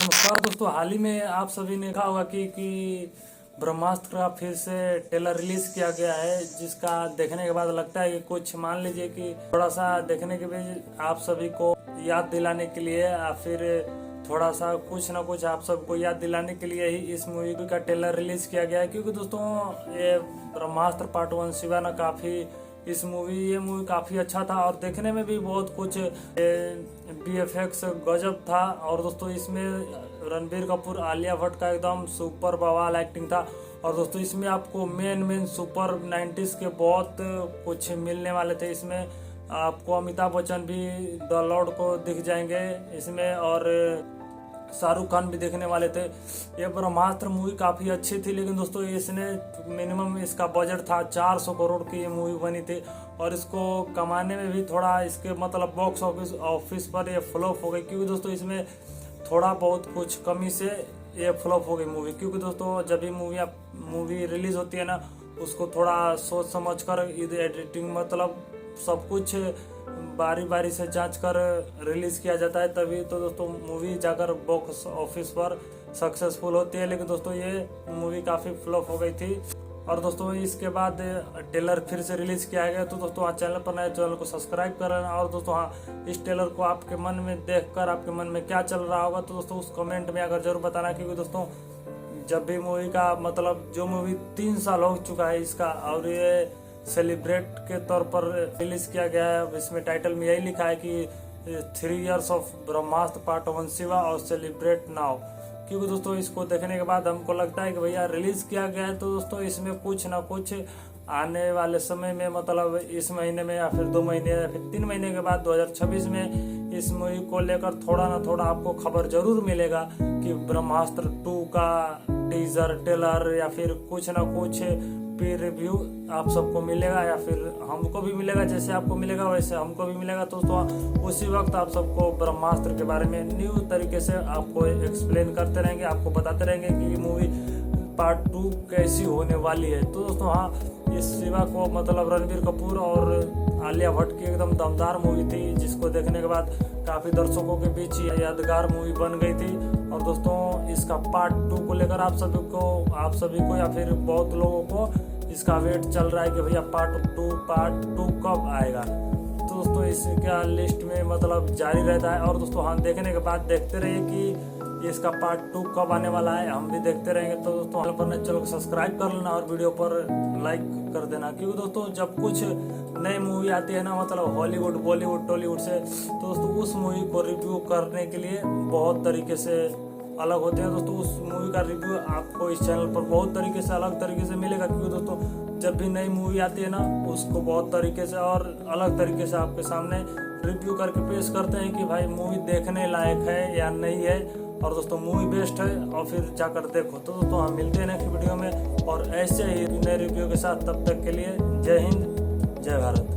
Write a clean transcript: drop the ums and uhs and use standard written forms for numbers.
नमस्कार दोस्तों, हाल ही में आप सभी ने देखा होगा कि ब्रह्मास्त्र का फिर से ट्रेलर रिलीज किया गया है, जिसका देखने के बाद लगता है कि कुछ मान लीजिए कि थोड़ा सा देखने के बाद आप सभी को याद दिलाने के लिए या फिर थोड़ा सा कुछ ना कुछ आप सबको याद दिलाने के लिए ही इस मूवी का ट्रेलर रिलीज किया गया है। क्योंकि दोस्तों ये ब्रह्मास्त्र पार्ट 1 शिवा ने काफी ये मूवी काफी अच्छा था और देखने में भी बहुत कुछ बीएफएक्स गजब था। और दोस्तों इसमें रणबीर कपूर आलिया भट्ट का एकदम सुपर बवाल एक्टिंग था। और दोस्तों इसमें आपको मेन सुपर 90s के बहुत कुछ मिलने वाले थे। इसमें आपको अमिताभ बच्चन भी द लॉर्ड को दिख जाएंगे इसमें, और शाहरुख खान भी देखने वाले थे। ये ब्रह्मास्त्र मूवी काफ़ी अच्छी थी, लेकिन दोस्तों इसने मिनिमम इसका बजट था 400 करोड़ की ये मूवी बनी थी, और इसको कमाने में भी थोड़ा इसके मतलब बॉक्स ऑफिस पर ये फ्लॉप हो गई। क्योंकि दोस्तों इसमें थोड़ा बहुत कुछ कमी से ये फ्लॉप हो गई मूवी। क्योंकि दोस्तों जब भी मूवी रिलीज होती है ना, उसको थोड़ा सोच समझ कर एडिटिंग मतलब सब कुछ बारी बारी से जांच कर रिलीज किया जाता है, तभी तो दोस्तों मूवी जाकर बॉक्स ऑफिस पर सक्सेसफुल होती है। लेकिन दोस्तों ये मूवी काफ़ी फ्लॉप हो गई थी। और दोस्तों इसके बाद ट्रेलर फिर से रिलीज किया गया। तो दोस्तों हाँ, चैनल पर नए चैनल को सब्सक्राइब कर लेना। और दोस्तों हाँ, इस ट्रेलर को आपके मन में देखकर आपके मन में क्या चल रहा होगा तो दोस्तों उस कमेंट में अगर जरूर बताना। क्योंकि दोस्तों जब भी मूवी का मतलब जो मूवी 3 साल हो चुका है इसका, और ये सेलिब्रेट के तौर पर रिलीज किया गया है। इसमें टाइटल में यही लिखा है कि 3 years of Brahmastra part 1 Shiva और सेलिब्रेट नाउ। क्योंकि दोस्तों इसको देखने के बाद हमको लगता है कि भैया रिलीज किया गया है तो दोस्तों इसमें कुछ ना कुछ आने वाले समय में मतलब इस महीने में या फिर 2 महीने या फिर 3 महीने के बाद 2026 में इस मूवी को लेकर थोड़ा ना थोड़ा आपको खबर जरूर मिलेगा कि ब्रह्मास्त्र 2 का टीजर ट्रेलर या फिर कुछ ना कुछ पीयर रिव्यू आप सबको मिलेगा, या फिर हमको भी मिलेगा। जैसे आपको मिलेगा वैसे हमको भी मिलेगा। तो दोस्तों उसी वक्त आप सबको ब्रह्मास्त्र के बारे में न्यू तरीके से आपको एक्सप्लेन करते रहेंगे, आपको बताते रहेंगे कि मूवी पार्ट 2 कैसी होने वाली है। तो दोस्तों हाँ, इस शिवा को मतलब रणबीर कपूर और आलिया भट्ट की एकदम दमदार मूवी थी, जिसको देखने के बाद काफ़ी दर्शकों के बीच यादगार मूवी बन गई थी। और दोस्तों इसका पार्ट 2 को लेकर आप सभी को या फिर बहुत लोगों को इसका वेट चल रहा है कि भैया पार्ट 2 कब आएगा। तो दोस्तों इसका लिस्ट में मतलब जारी रहता है। और दोस्तों हम देखने के बाद देखते रहिए कि इसका पार्ट 2 कब आने वाला है, हम भी देखते रहेंगे। तो दोस्तों चैनल को सब्सक्राइब कर लेना और वीडियो पर लाइक कर देना। क्योंकि दोस्तों जब कुछ नई मूवी आती है ना, मतलब हॉलीवुड बॉलीवुड टॉलीवुड से, तो दोस्तों उस मूवी को रिव्यू करने के लिए बहुत तरीके से अलग होते हैं। दोस्तों उस मूवी का रिव्यू आपको इस चैनल पर बहुत तरीके से अलग तरीके से मिलेगा। क्योंकि दोस्तों जब भी नई मूवी आती है ना, उसको बहुत तरीके से और अलग तरीके से आपके सामने रिव्यू करके पेश करते हैं कि भाई मूवी देखने लायक है या नहीं है, और दोस्तों मूवी बेस्ट है, और फिर जाकर देखो। तो दोस्तों हम मिलते हैं नेक्स्ट वीडियो में और ऐसे ही नए रिव्यू के साथ। तब तक के लिए जय हिंद, जय भारत।